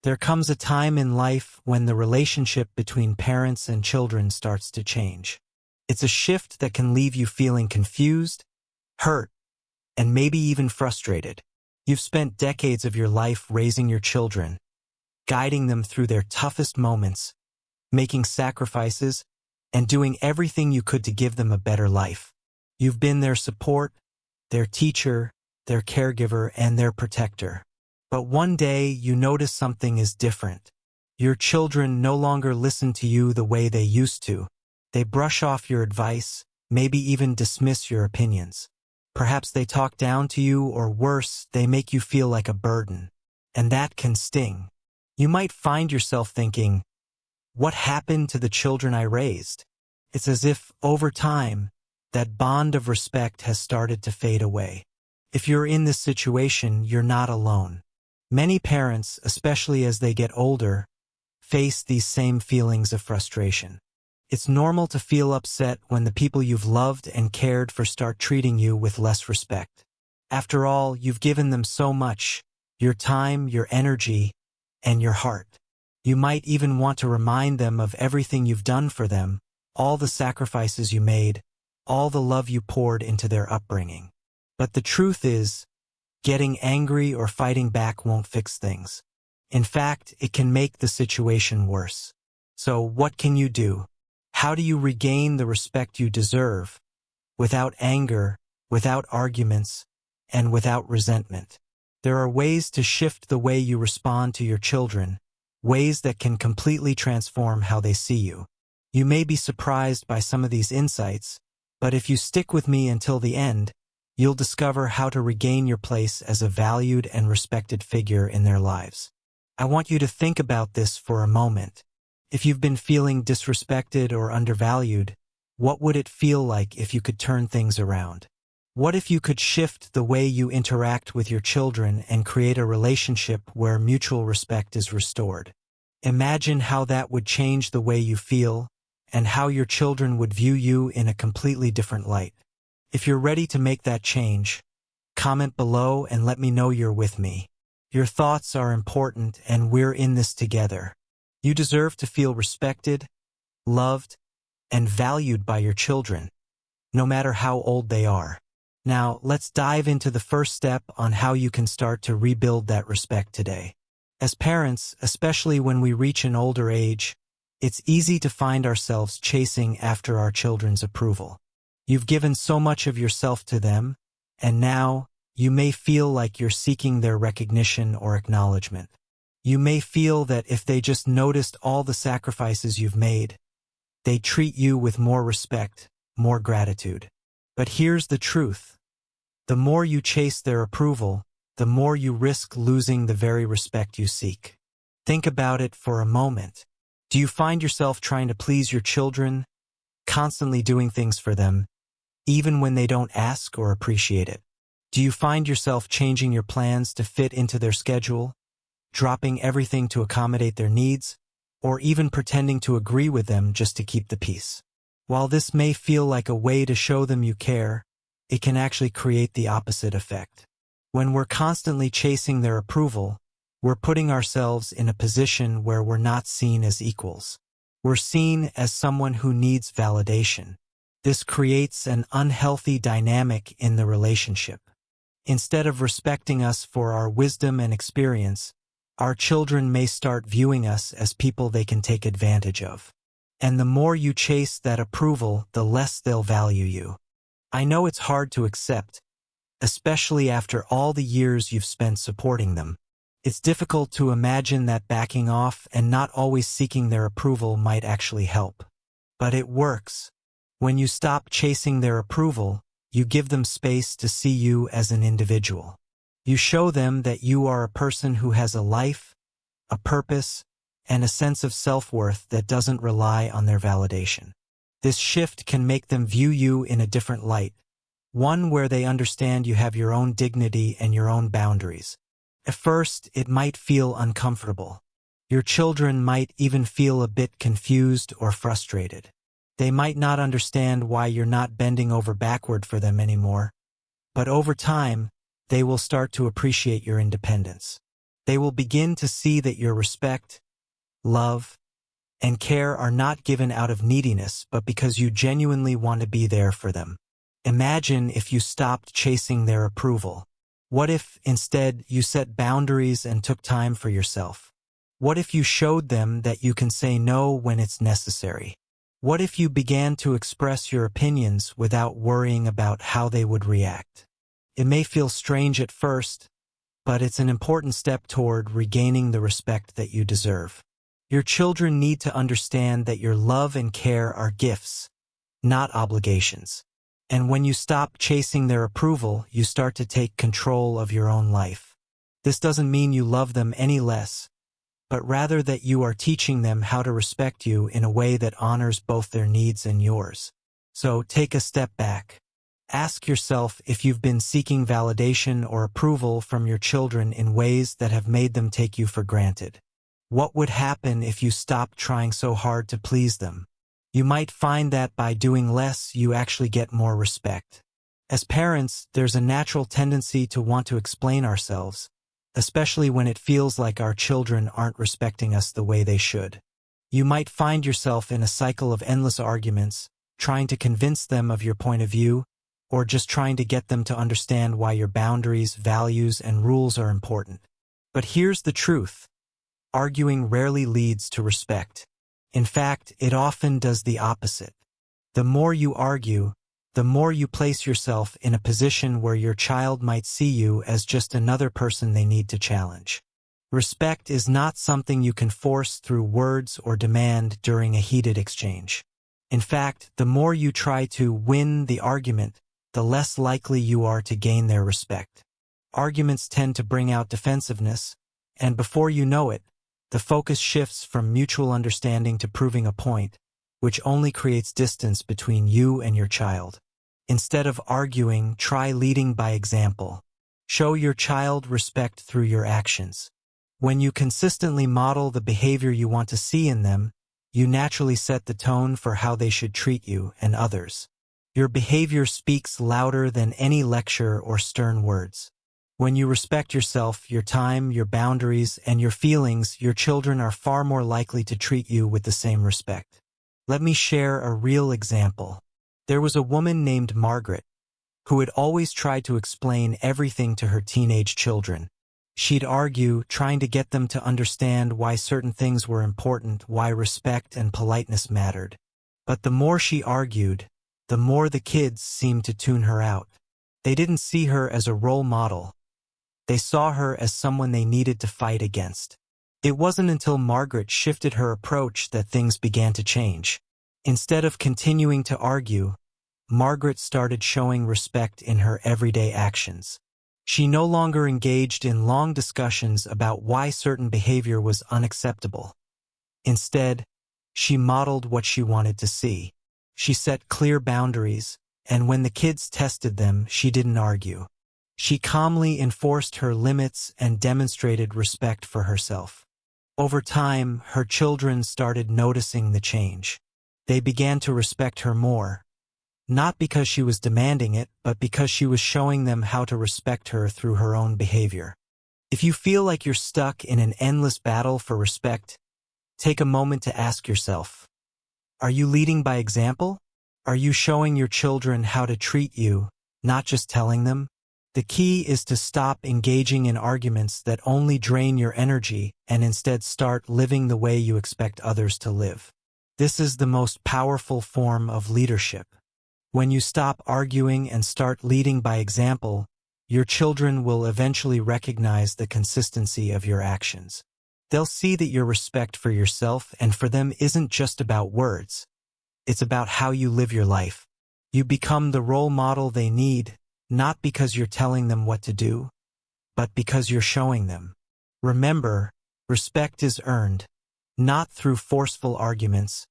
There comes a time in life when the relationship between parents and children starts to change. It's a shift that can leave you feeling confused, hurt, and maybe even frustrated. You've spent decades of your life raising your children, guiding them through their toughest moments, making sacrifices, and doing everything you could to give them a better life. You've been their support, their teacher, their caregiver, and their protector. But one day you notice something is different. Your children no longer listen to you the way they used to. They brush off your advice, maybe even dismiss your opinions. Perhaps they talk down to you, or worse, they make you feel like a burden. And that can sting. You might find yourself thinking, what happened to the children I raised? It's as if, over time, that bond of respect has started to fade away. If you're in this situation, you're not alone. Many parents, especially as they get older, face these same feelings of frustration. It's normal to feel upset when the people you've loved and cared for start treating you with less respect. After all, you've given them so much: your time, your energy, and your heart. You might even want to remind them of everything you've done for them, all the sacrifices you made, all the love you poured into their upbringing. But the truth is, getting angry or fighting back won't fix things. In fact, it can make the situation worse. So what can you do? How do you regain the respect you deserve, without anger, without arguments, and without resentment? There are ways to shift the way you respond to your children, ways that can completely transform how they see you. You may be surprised by some of these insights, but if you stick with me until the end, you'll discover how to regain your place as a valued and respected figure in their lives. I want you to think about this for a moment. If you've been feeling disrespected or undervalued, what would it feel like if you could turn things around? What if you could shift the way you interact with your children and create a relationship where mutual respect is restored? Imagine how that would change the way you feel, and how your children would view you in a completely different light. If you're ready to make that change, comment below and let me know you're with me. Your thoughts are important, and we're in this together. You deserve to feel respected, loved, and valued by your children, no matter how old they are. Now, let's dive into the first step on how you can start to rebuild that respect today. As parents, especially when we reach an older age, it's easy to find ourselves chasing after our children's approval. You've given so much of yourself to them, and now you may feel like you're seeking their recognition or acknowledgement. You may feel that if they just noticed all the sacrifices you've made, they'd treat you with more respect, more gratitude. But here's the truth. The more you chase their approval, the more you risk losing the very respect you seek. Think about it for a moment. Do you find yourself trying to please your children, constantly doing things for them, even when they don't ask or appreciate it? Do you find yourself changing your plans to fit into their schedule, dropping everything to accommodate their needs, or even pretending to agree with them just to keep the peace? While this may feel like a way to show them you care, it can actually create the opposite effect. When we're constantly chasing their approval, we're putting ourselves in a position where we're not seen as equals. We're seen as someone who needs validation. This creates an unhealthy dynamic in the relationship. Instead of respecting us for our wisdom and experience, our children may start viewing us as people they can take advantage of. And the more you chase that approval, the less they'll value you. I know it's hard to accept, especially after all the years you've spent supporting them. It's difficult to imagine that backing off and not always seeking their approval might actually help. But it works. When you stop chasing their approval, you give them space to see you as an individual. You show them that you are a person who has a life, a purpose, and a sense of self-worth that doesn't rely on their validation. This shift can make them view you in a different light, one where they understand you have your own dignity and your own boundaries. At first, it might feel uncomfortable. Your children might even feel a bit confused or frustrated. They might not understand why you're not bending over backward for them anymore, but over time, they will start to appreciate your independence. They will begin to see that your respect, love, and care are not given out of neediness, but because you genuinely want to be there for them. Imagine if you stopped chasing their approval. What if, instead, you set boundaries and took time for yourself? What if you showed them that you can say no when it's necessary? What if you began to express your opinions without worrying about how they would react? It may feel strange at first, but it's an important step toward regaining the respect that you deserve. Your children need to understand that your love and care are gifts, not obligations. And when you stop chasing their approval, you start to take control of your own life. This doesn't mean you love them any less, but rather that you are teaching them how to respect you in a way that honors both their needs and yours. So take a step back. Ask yourself if you've been seeking validation or approval from your children in ways that have made them take you for granted. What would happen if you stopped trying so hard to please them? You might find that by doing less, you actually get more respect. As parents, there's a natural tendency to want to explain ourselves, especially when it feels like our children aren't respecting us the way they should. You might find yourself in a cycle of endless arguments, trying to convince them of your point of view, or just trying to get them to understand why your boundaries, values, and rules are important. But here's the truth. Arguing rarely leads to respect. In fact, it often does the opposite. The more you argue, the more you place yourself in a position where your child might see you as just another person they need to challenge. Respect is not something you can force through words or demand during a heated exchange. In fact, the more you try to win the argument, the less likely you are to gain their respect. Arguments tend to bring out defensiveness, and before you know it, the focus shifts from mutual understanding to proving a point, which only creates distance between you and your child. Instead of arguing, try leading by example. Show your child respect through your actions. When you consistently model the behavior you want to see in them, you naturally set the tone for how they should treat you and others. Your behavior speaks louder than any lecture or stern words. When you respect yourself, your time, your boundaries, and your feelings, your children are far more likely to treat you with the same respect. Let me share a real example. There was a woman named Margaret who had always tried to explain everything to her teenage children. She'd argue, trying to get them to understand why certain things were important, why respect and politeness mattered. But the more she argued, the more the kids seemed to tune her out. They didn't see her as a role model. They saw her as someone they needed to fight against. It wasn't until Margaret shifted her approach that things began to change. Instead of continuing to argue, Margaret started showing respect in her everyday actions. She no longer engaged in long discussions about why certain behavior was unacceptable. Instead, she modeled what she wanted to see. She set clear boundaries, and when the kids tested them, she didn't argue. She calmly enforced her limits and demonstrated respect for herself. Over time, her children started noticing the change. They began to respect her more, not because she was demanding it, but because she was showing them how to respect her through her own behavior. If you feel like you're stuck in an endless battle for respect, take a moment to ask yourself, are you leading by example? Are you showing your children how to treat you, not just telling them? The key is to stop engaging in arguments that only drain your energy and instead start living the way you expect others to live. This is the most powerful form of leadership. When you stop arguing and start leading by example, your children will eventually recognize the consistency of your actions. They'll see that your respect for yourself and for them isn't just about words. It's about how you live your life. You become the role model they need, not because you're telling them what to do, but because you're showing them. Remember, respect is earned, not through forceful arguments,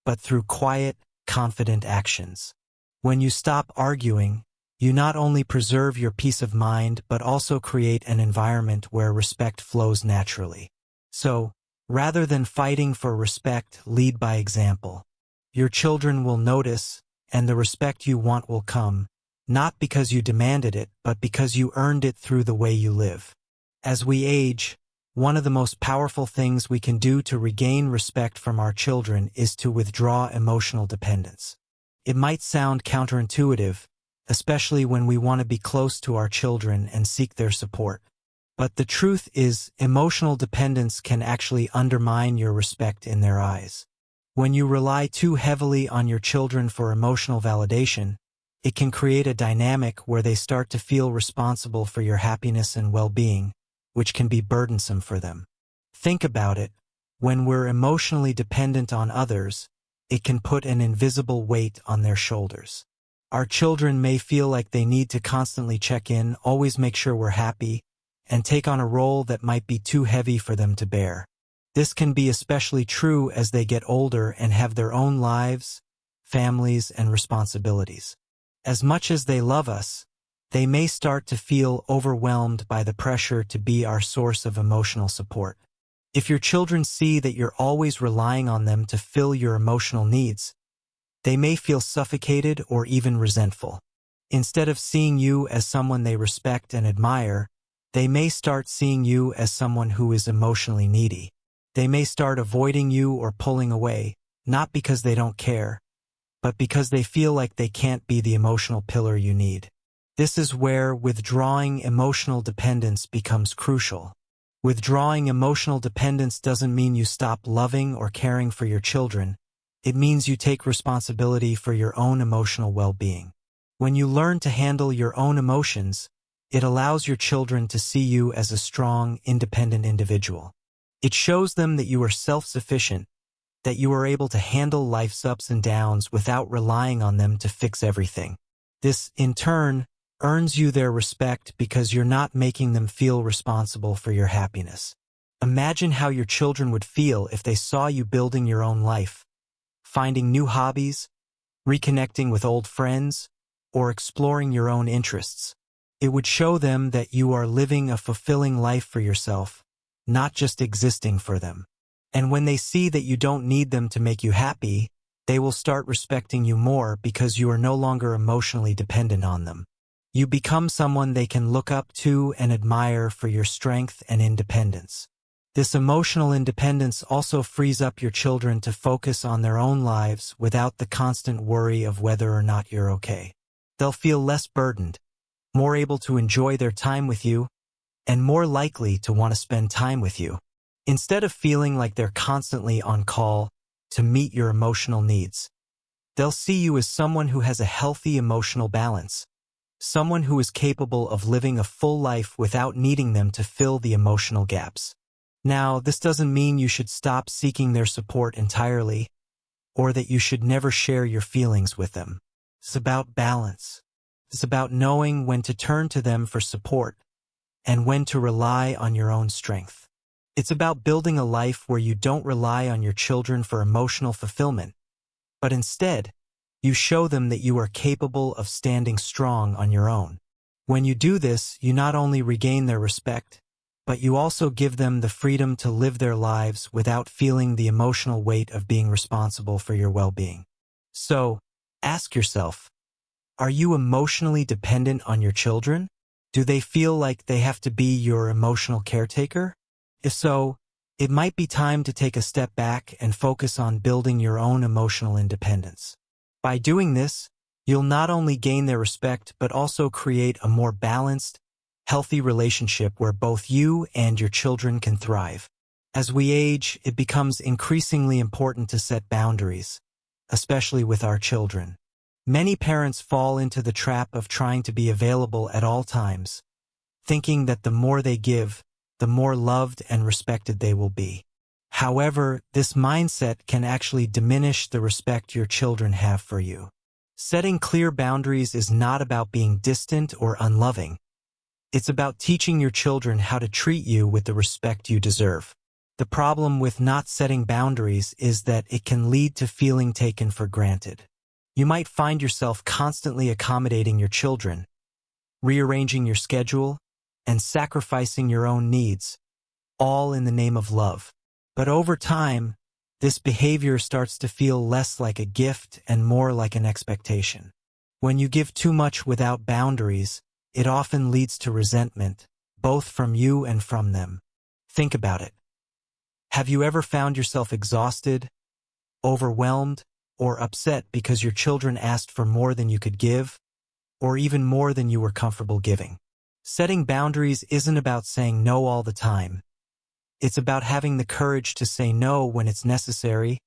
but through quiet, confident actions. When you stop arguing, you not only preserve your peace of mind, but also create an environment where respect flows naturally. So, rather than fighting for respect, lead by example. Your children will notice, and the respect you want will come, not because you demanded it, but because you earned it through the way you live. As we age, One of the most powerful things we can do to regain respect from our children is to withdraw emotional dependence. It might sound counterintuitive, especially when we want to be close to our children and seek their support. But the truth is, emotional dependence can actually undermine your respect in their eyes. When you rely too heavily on your children for emotional validation, it can create a dynamic where they start to feel responsible for your happiness and well-being, which can be burdensome for them. Think about it. When we're emotionally dependent on others, it can put an invisible weight on their shoulders. Our children may feel like they need to constantly check in, always make sure we're happy, and take on a role that might be too heavy for them to bear. This can be especially true as they get older and have their own lives, families, and responsibilities. As much as they love us, they may start to feel overwhelmed by the pressure to be our source of emotional support. If your children see that you're always relying on them to fill your emotional needs, they may feel suffocated or even resentful. Instead of seeing you as someone they respect and admire, they may start seeing you as someone who is emotionally needy. They may start avoiding you or pulling away, not because they don't care, but because they feel like they can't be the emotional pillar you need. This is where withdrawing emotional dependence becomes crucial. Withdrawing emotional dependence doesn't mean you stop loving or caring for your children. It means you take responsibility for your own emotional well-being. When you learn to handle your own emotions, it allows your children to see you as a strong, independent individual. It shows them that you are self-sufficient, that you are able to handle life's ups and downs without relying on them to fix everything. This, in turn, earns you their respect because you're not making them feel responsible for your happiness. Imagine how your children would feel if they saw you building your own life, finding new hobbies, reconnecting with old friends, or exploring your own interests. It would show them that you are living a fulfilling life for yourself, not just existing for them. And when they see that you don't need them to make you happy, they will start respecting you more because you are no longer emotionally dependent on them. You become someone they can look up to and admire for your strength and independence. This emotional independence also frees up your children to focus on their own lives without the constant worry of whether or not you're okay. They'll feel less burdened, more able to enjoy their time with you, and more likely to want to spend time with you. Instead of feeling like they're constantly on call to meet your emotional needs, they'll see you as someone who has a healthy emotional balance, someone who is capable of living a full life without needing them to fill the emotional gaps. Now, this doesn't mean you should stop seeking their support entirely, or that you should never share your feelings with them. It's about balance. It's about knowing when to turn to them for support and when to rely on your own strength. It's about building a life where you don't rely on your children for emotional fulfillment, but instead, you show them that you are capable of standing strong on your own. When you do this, you not only regain their respect, but you also give them the freedom to live their lives without feeling the emotional weight of being responsible for your well-being. So, ask yourself, are you emotionally dependent on your children? Do they feel like they have to be your emotional caretaker? If so, it might be time to take a step back and focus on building your own emotional independence. By doing this, you'll not only gain their respect but also create a more balanced, healthy relationship where both you and your children can thrive. As we age, it becomes increasingly important to set boundaries, especially with our children. Many parents fall into the trap of trying to be available at all times, thinking that the more they give, the more loved and respected they will be. However, this mindset can actually diminish the respect your children have for you. Setting clear boundaries is not about being distant or unloving. It's about teaching your children how to treat you with the respect you deserve. The problem with not setting boundaries is that it can lead to feeling taken for granted. You might find yourself constantly accommodating your children, rearranging your schedule, and sacrificing your own needs, all in the name of love. But over time, this behavior starts to feel less like a gift and more like an expectation. When you give too much without boundaries, it often leads to resentment, both from you and from them. Think about it. Have you ever found yourself exhausted, overwhelmed, or upset because your children asked for more than you could give, or even more than you were comfortable giving? Setting boundaries isn't about saying no all the time. It's about having the courage to say no when it's necessary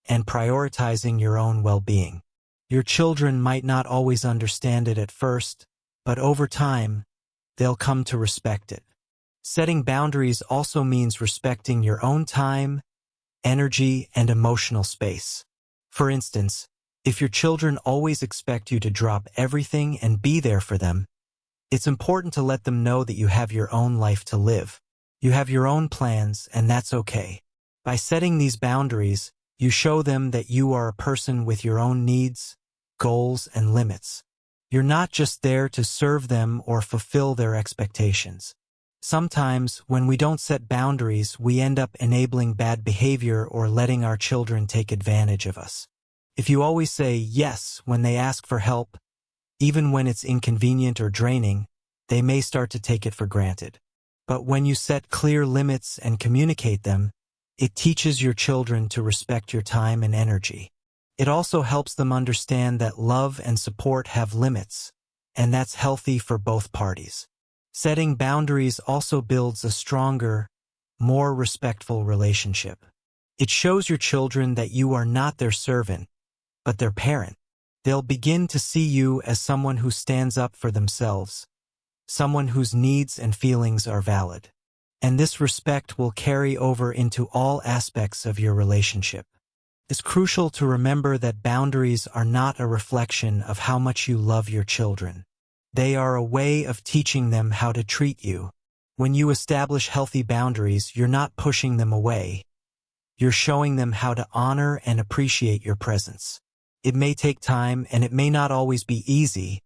and prioritizing your own well-being. Your children might not always understand it at first, but over time, they'll come to respect it. Setting boundaries also means respecting your own time, energy, and emotional space. For instance, if your children always expect you to drop everything and be there for them, it's important to let them know that you have your own life to live. You have your own plans, and that's okay. By setting these boundaries, you show them that you are a person with your own needs, goals, and limits. You're not just there to serve them or fulfill their expectations. Sometimes, when we don't set boundaries, we end up enabling bad behavior or letting our children take advantage of us. If you always say yes when they ask for help, even when it's inconvenient or draining, they may start to take it for granted. But when you set clear limits and communicate them, it teaches your children to respect your time and energy. It also helps them understand that love and support have limits, and that's healthy for both parties. Setting boundaries also builds a stronger, more respectful relationship. It shows your children that you are not their servant, but their parent. They'll begin to see you as someone who stands up for themselves, someone whose needs and feelings are valid. And this respect will carry over into all aspects of your relationship. It's crucial to remember that boundaries are not a reflection of how much you love your children. They are a way of teaching them how to treat you. When you establish healthy boundaries, you're not pushing them away. You're showing them how to honor and appreciate your presence. It may take time and it may not always be easy,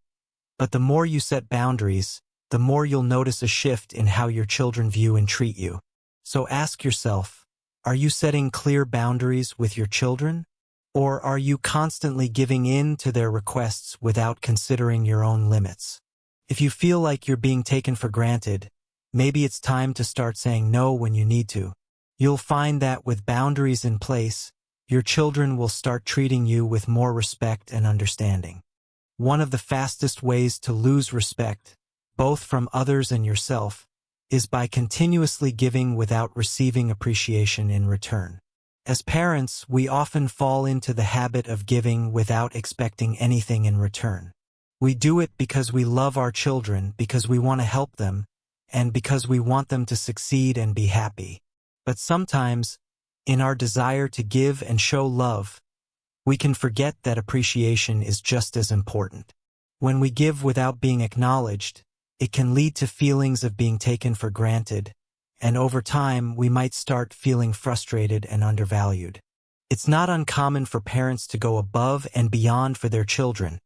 but the more you set boundaries, the more you'll notice a shift in how your children view and treat you. So ask yourself, are you setting clear boundaries with your children? Or are you constantly giving in to their requests without considering your own limits? If you feel like you're being taken for granted, maybe it's time to start saying no when you need to. You'll find that with boundaries in place, your children will start treating you with more respect and understanding. One of the fastest ways to lose respect, both from others and yourself, is by continuously giving without receiving appreciation in return. As parents, we often fall into the habit of giving without expecting anything in return. We do it because we love our children, because we want to help them, and because we want them to succeed and be happy. But sometimes, in our desire to give and show love, we can forget that appreciation is just as important. When we give without being acknowledged, it can lead to feelings of being taken for granted, and over time we might start feeling frustrated and undervalued. It's not uncommon for parents to go above and beyond for their children,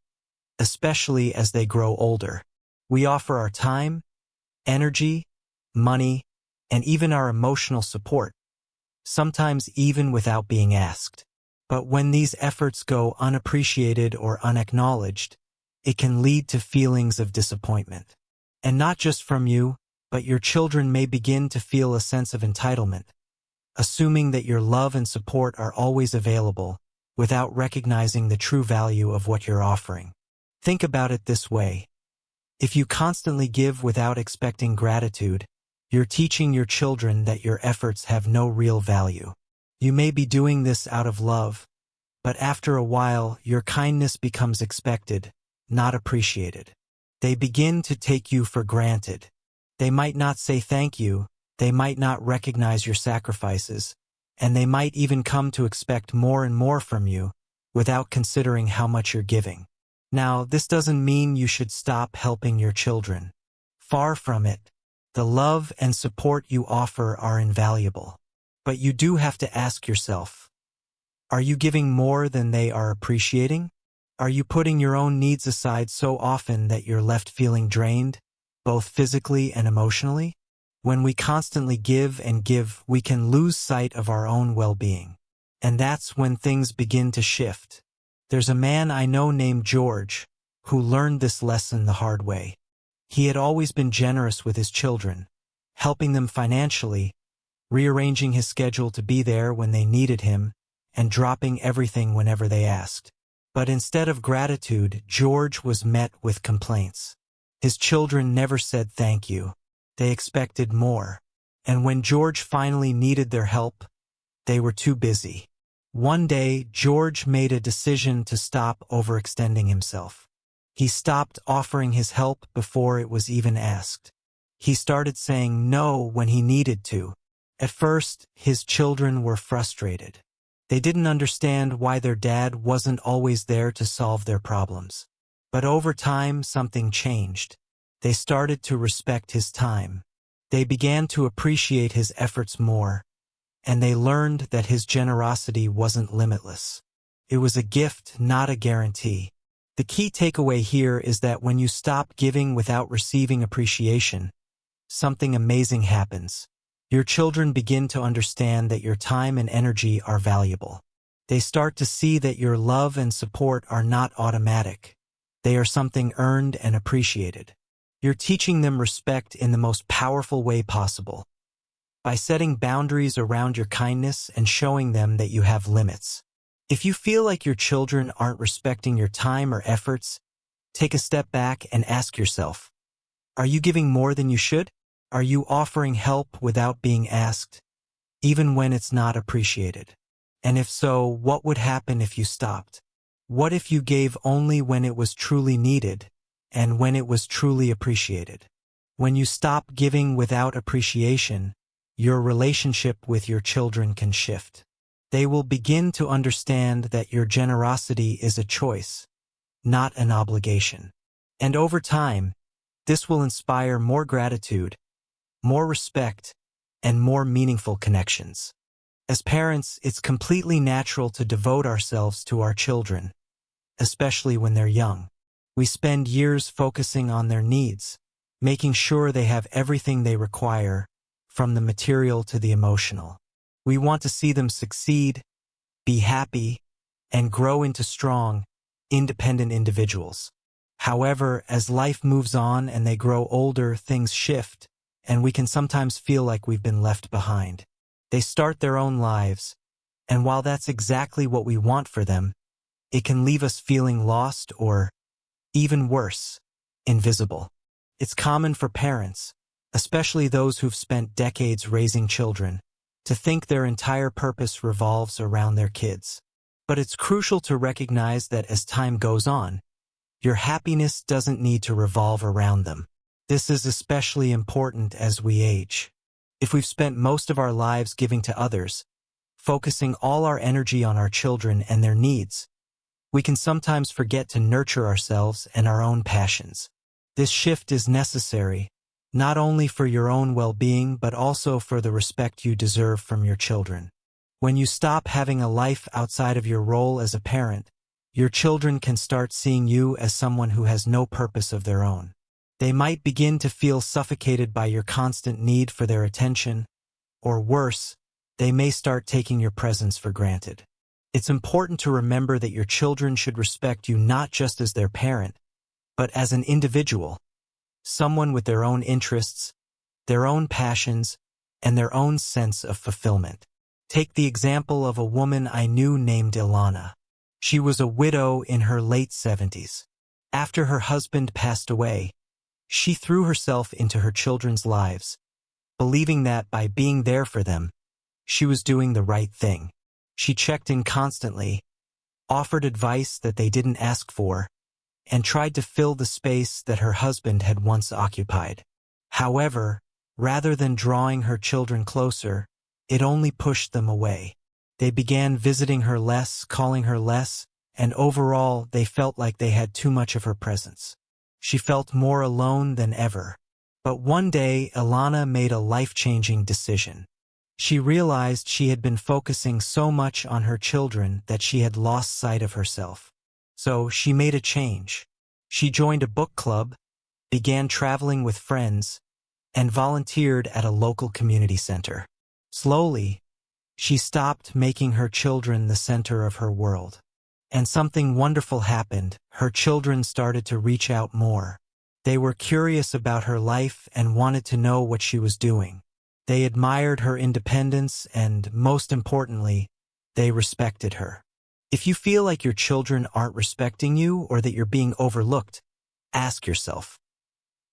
especially as they grow older. We offer our time, energy, money, and even our emotional support, sometimes even without being asked. But when these efforts go unappreciated or unacknowledged, it can lead to feelings of disappointment. And not just from you, but your children may begin to feel a sense of entitlement, assuming that your love and support are always available, without recognizing the true value of what you're offering. Think about it this way. If you constantly give without expecting gratitude, you're teaching your children that your efforts have no real value. You may be doing this out of love, but after a while, your kindness becomes expected, not appreciated. They begin to take you for granted. They might not say thank you, they might not recognize your sacrifices, and they might even come to expect more and more from you without considering how much you're giving. Now, this doesn't mean you should stop helping your children. Far from it. The love and support you offer are invaluable. But you do have to ask yourself, are you giving more than they are appreciating? Are you putting your own needs aside so often that you're left feeling drained, both physically and emotionally? When we constantly give and give, we can lose sight of our own well-being. And that's when things begin to shift. There's a man I know named George who learned this lesson the hard way. He had always been generous with his children, helping them financially, rearranging his schedule to be there when they needed him, and dropping everything whenever they asked. But instead of gratitude, George was met with complaints. His children never said thank you. They expected more. And when George finally needed their help, they were too busy. One day, George made a decision to stop overextending himself. He stopped offering his help before it was even asked. He started saying no when he needed to. At first, his children were frustrated. They didn't understand why their dad wasn't always there to solve their problems. But over time, something changed. They started to respect his time. They began to appreciate his efforts more, and they learned that his generosity wasn't limitless. It was a gift, not a guarantee. The key takeaway here is that when you stop giving without receiving appreciation, something amazing happens. Your children begin to understand that your time and energy are valuable. They start to see that your love and support are not automatic. They are something earned and appreciated. You're teaching them respect in the most powerful way possible, by setting boundaries around your kindness and showing them that you have limits. If you feel like your children aren't respecting your time or efforts, take a step back and ask yourself, are you giving more than you should? Are you offering help without being asked, even when it's not appreciated? And if so, what would happen if you stopped? What if you gave only when it was truly needed and when it was truly appreciated? When you stop giving without appreciation, your relationship with your children can shift. They will begin to understand that your generosity is a choice, not an obligation. And over time, this will inspire more gratitude, more respect, and more meaningful connections. As parents, it's completely natural to devote ourselves to our children, especially when they're young. We spend years focusing on their needs, making sure they have everything they require, from the material to the emotional. We want to see them succeed, be happy, and grow into strong, independent individuals. However, as life moves on and they grow older, things shift, and we can sometimes feel like we've been left behind. They start their own lives, and while that's exactly what we want for them, it can leave us feeling lost or, even worse, invisible. It's common for parents, especially those who've spent decades raising children, to think their entire purpose revolves around their kids. But it's crucial to recognize that as time goes on, your happiness doesn't need to revolve around them. This is especially important as we age. If we've spent most of our lives giving to others, focusing all our energy on our children and their needs, we can sometimes forget to nurture ourselves and our own passions. This shift is necessary, not only for your own well-being but also for the respect you deserve from your children. When you stop having a life outside of your role as a parent, your children can start seeing you as someone who has no purpose of their own. They might begin to feel suffocated by your constant need for their attention, or worse, they may start taking your presence for granted. It's important to remember that your children should respect you not just as their parent, but as an individual, someone with their own interests, their own passions, and their own sense of fulfillment. Take the example of a woman I knew named Ilana. She was a widow in her late 70s. After her husband passed away, she threw herself into her children's lives, believing that by being there for them, she was doing the right thing. She checked in constantly, offered advice that they didn't ask for, and tried to fill the space that her husband had once occupied. However, rather than drawing her children closer, it only pushed them away. They began visiting her less, calling her less, and overall they felt like they had too much of her presence. She felt more alone than ever. But one day, Ilana made a life-changing decision. She realized she had been focusing so much on her children that she had lost sight of herself. So she made a change. She joined a book club, began traveling with friends, and volunteered at a local community center. Slowly, she stopped making her children the center of her world. And something wonderful happened. Her children started to reach out more. They were curious about her life and wanted to know what she was doing. They admired her independence and, most importantly, they respected her. If you feel like your children aren't respecting you or that you're being overlooked, ask yourself,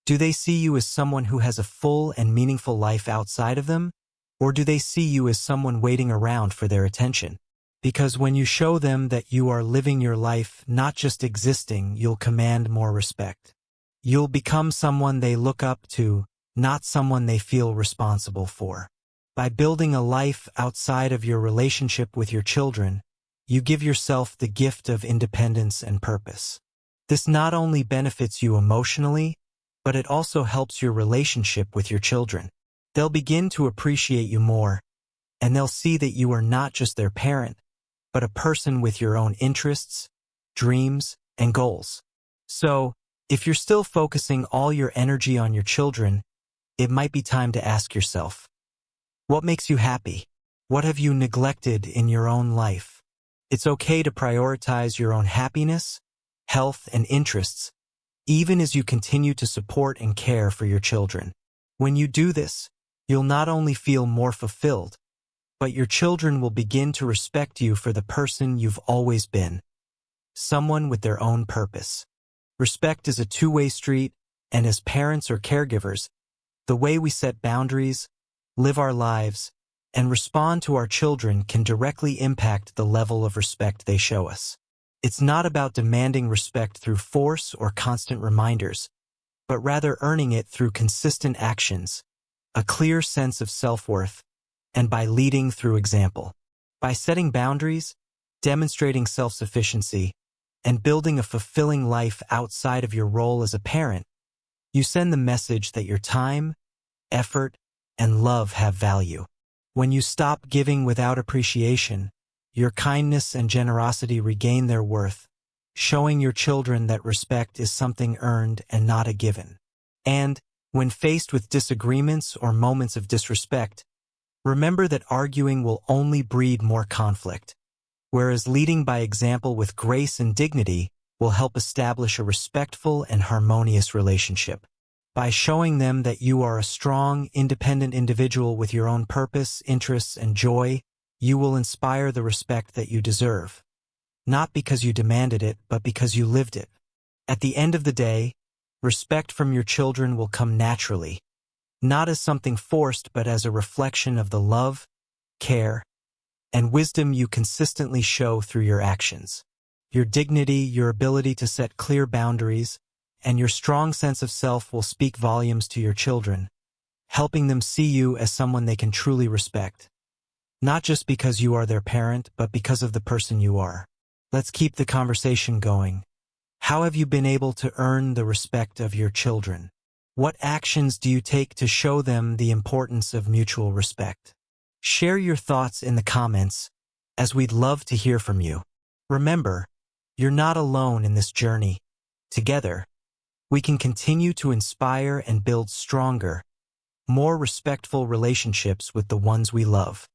do they see you as someone who has a full and meaningful life outside of them, or do they see you as someone waiting around for their attention? Because when you show them that you are living your life, not just existing, you'll command more respect. You'll become someone they look up to, not someone they feel responsible for. By building a life outside of your relationship with your children, you give yourself the gift of independence and purpose. This not only benefits you emotionally, but it also helps your relationship with your children. They'll begin to appreciate you more, and they'll see that you are not just their parent, but a person with your own interests, dreams, and goals. So, if you're still focusing all your energy on your children, it might be time to ask yourself, what makes you happy? What have you neglected in your own life? It's okay to prioritize your own happiness, health, and interests, even as you continue to support and care for your children. When you do this, you'll not only feel more fulfilled, but your children will begin to respect you for the person you've always been, someone with their own purpose. Respect is a two-way street, and as parents or caregivers, the way we set boundaries, live our lives, and respond to our children can directly impact the level of respect they show us. It's not about demanding respect through force or constant reminders, but rather earning it through consistent actions, a clear sense of self-worth, and by leading through example. By setting boundaries, demonstrating self-sufficiency, and building a fulfilling life outside of your role as a parent, you send the message that your time, effort, and love have value. When you stop giving without appreciation, your kindness and generosity regain their worth, showing your children that respect is something earned and not a given. And, when faced with disagreements or moments of disrespect, remember that arguing will only breed more conflict, whereas leading by example with grace and dignity will help establish a respectful and harmonious relationship. By showing them that you are a strong, independent individual with your own purpose, interests, and joy, you will inspire the respect that you deserve, not because you demanded it, but because you lived it. At the end of the day, respect from your children will come naturally, not as something forced, but as a reflection of the love, care, and wisdom you consistently show through your actions. Your dignity, your ability to set clear boundaries, and your strong sense of self will speak volumes to your children, helping them see you as someone they can truly respect. Not just because you are their parent, but because of the person you are. Let's keep the conversation going. How have you been able to earn the respect of your children? What actions do you take to show them the importance of mutual respect? Share your thoughts in the comments, as we'd love to hear from you. Remember, you're not alone in this journey. Together, we can continue to inspire and build stronger, more respectful relationships with the ones we love.